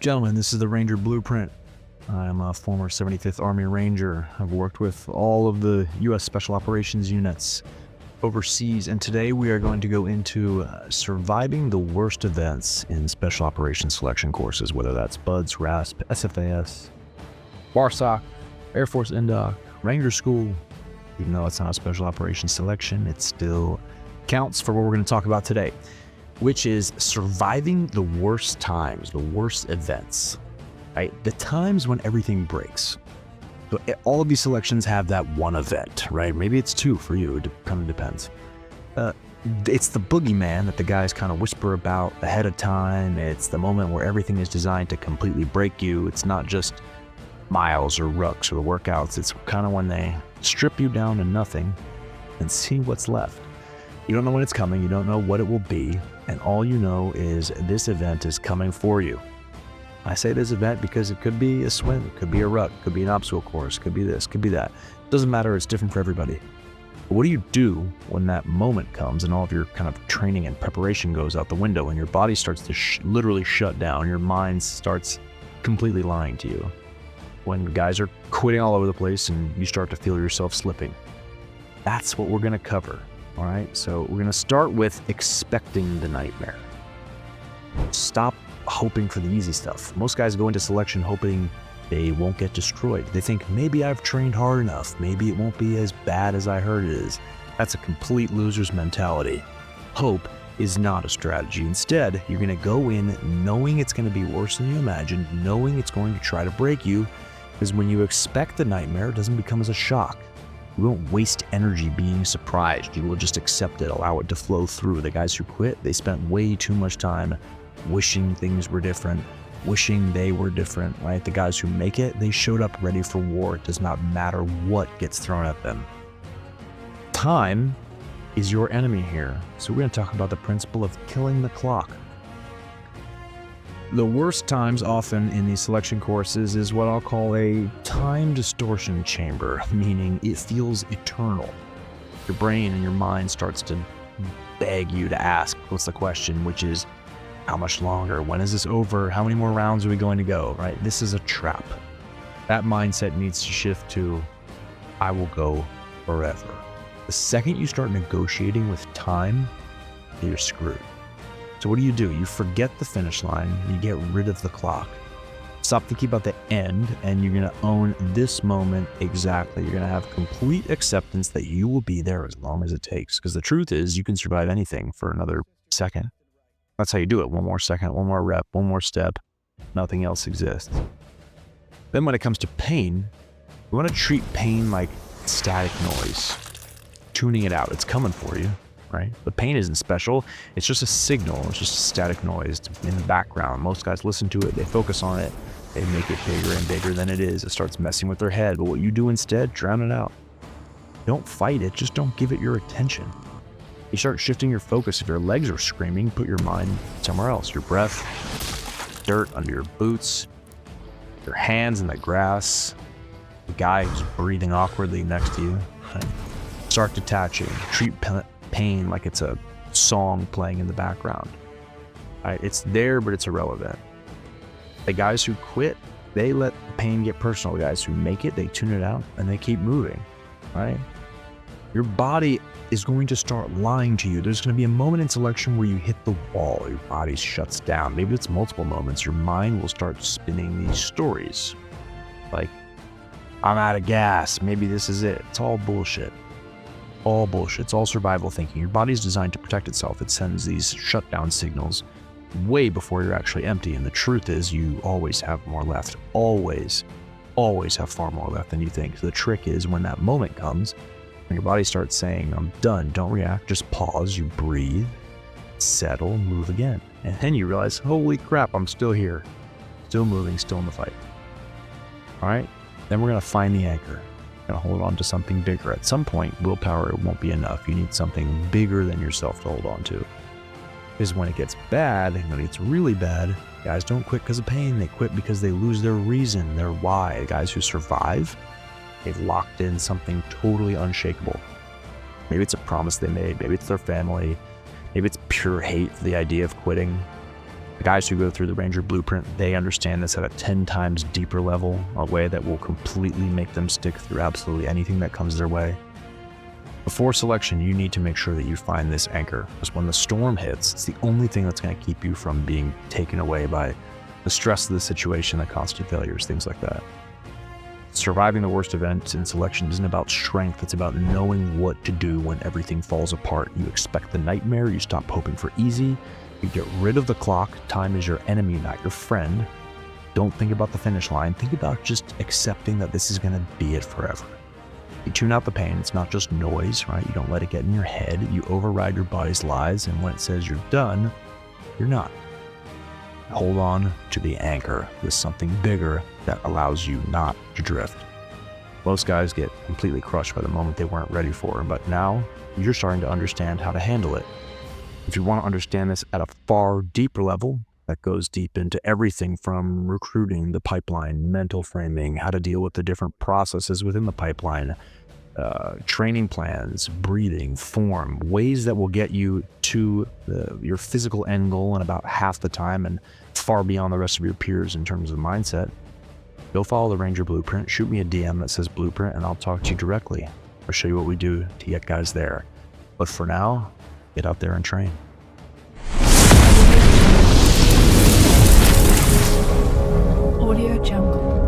Gentlemen, this is the Ranger Blueprint. I'm a former 75th Army Ranger. I've worked with all of the U.S. Special Operations units overseas, and today we are going to go into surviving the worst events in Special Operations selection courses, whether that's BUDS, RASP, SFAS, BARSOC, Air Force Indoc, Ranger School. Even though it's not a Special Operations selection, it still counts for what we're going to talk about today, which is surviving the worst times, the worst events, right? The times when everything breaks. So all of these selections have that one event, right? Maybe it's two for you, it kind of depends. It's the boogeyman that the guys kind of whisper about ahead of time. It's the moment where everything is designed to completely break you. It's not just miles or rucks or the workouts. It's kind of when they strip you down to nothing and see what's left. You don't know when it's coming, you don't know what it will be, and all you know is this event is coming for you. I say this event because it could be a swim, it could be a ruck, it could be an obstacle course, it could be this, it could be that. It doesn't matter, it's different for everybody. But what do you do when that moment comes and all of your kind of training and preparation goes out the window and your body starts to literally shut down, your mind starts completely lying to you? When guys are quitting all over the place and you start to feel yourself slipping. That's what we're going to cover. All right, so we're going to start with expecting the nightmare. Stop hoping for the easy stuff. Most guys go into selection hoping they won't get destroyed. They think, maybe I've trained hard enough. Maybe it won't be as bad as I heard it is. That's a complete loser's mentality. Hope is not a strategy. Instead, you're going to go in knowing it's going to be worse than you imagined, knowing it's going to try to break you, because when you expect the nightmare, it doesn't become as a shock. You won't waste energy being surprised. You will just accept it, allow it to flow through. The guys who quit, they spent way too much time wishing things were different, wishing they were different, right? The guys who make it, they showed up ready for war. It does not matter what gets thrown at them. Time is your enemy here. So we're going to talk about the principle of killing the clock. The worst times often in these selection courses is what I'll call a time distortion chamber, meaning it feels eternal. Your brain and your mind starts to beg you to ask, what's the question, which is, how much longer? When is this over? How many more rounds are we going to go, right? This is a trap. That mindset needs to shift to, I will go forever. The second you start negotiating with time, you're screwed. So what do? You forget the finish line, you get rid of the clock. Stop thinking about the end, and you're gonna own this moment exactly. You're gonna have complete acceptance that you will be there as long as it takes. Because the truth is, you can survive anything for another second. That's how you do it. One more second, one more rep, one more step. Nothing else exists. Then when it comes to pain, you wanna treat pain like static noise. Tuning it out, it's coming for you. Right? But pain isn't special. It's just a signal. It's just a static noise. It's in the background. Most guys listen to it. They focus on it. They make it bigger and bigger than it is. It starts messing with their head. But what you do instead, drown it out. Don't fight it. Just don't give it your attention. You start shifting your focus. If your legs are screaming, put your mind somewhere else. Your breath, dirt under your boots, your hands in the grass, the guy who's breathing awkwardly next to you. Right? Start detaching. Treat pain like it's a song playing in the background. Right? It's there, but it's irrelevant. The guys who quit, they let the pain get personal. The guys who make it, they tune it out and they keep moving. Right? Your body is going to start lying to you. There's going to be a moment in selection where you hit the wall. Your body shuts down. Maybe it's multiple moments. Your mind will start spinning these stories. Like, I'm out of gas. Maybe this is it. It's all bullshit. All bullshit. It's all survival thinking. Your body's designed to protect itself. It sends these shutdown signals way before you're actually empty. And the truth is, you always have more left. Always have far more left than you think. So the trick is, when that moment comes, when your body starts saying, I'm done, don't react, just pause, you breathe, settle, move again. And then you realize, holy crap, I'm still here. Still moving, still in the fight. All right? Then we're going to find the anchor. Hold on to something bigger. At some point, willpower won't be enough. You need something bigger than yourself to hold on to. Because when it gets bad, and when it's really bad, guys don't quit because of pain. They quit because they lose their reason, their why. The guys who survive, they've locked in something totally unshakable. Maybe it's a promise they made. Maybe it's their family. Maybe it's pure hate for the idea of quitting. The guys who go through the Ranger Blueprint, they understand this at a 10 times deeper level, a way that will completely make them stick through absolutely anything that comes their way. Before selection, you need to make sure that you find this anchor, because when the storm hits, it's the only thing that's going to keep you from being taken away by the stress of the situation that cost you failures, things like that. Surviving the worst event in selection isn't about strength, it's about knowing what to do when everything falls apart. You expect the nightmare, you stop hoping for easy, you get rid of the clock. Time is your enemy, not your friend. Don't think about the finish line, think about just accepting that this is going to be it forever. You tune out the pain, it's not just noise, right? You don't let it get in your head, you override your body's lies, and when it says you're done, you're not. Hold on to the anchor. There's something bigger that allows you not to drift. Most guys get completely crushed by the moment they weren't ready for, but now you're starting to understand how to handle it. If you want to understand this at a far deeper level, that goes deep into everything from recruiting, the pipeline, mental framing, how to deal with the different processes within the pipeline, training plans, breathing, form, ways that will get you to your physical end goal in about half the time and far beyond the rest of your peers in terms of mindset. Go follow the Ranger Blueprint, shoot me a DM that says Blueprint, and I'll talk to you directly. I'll show you what we do to get guys there. But for now, get out there and train. Audio Jungle.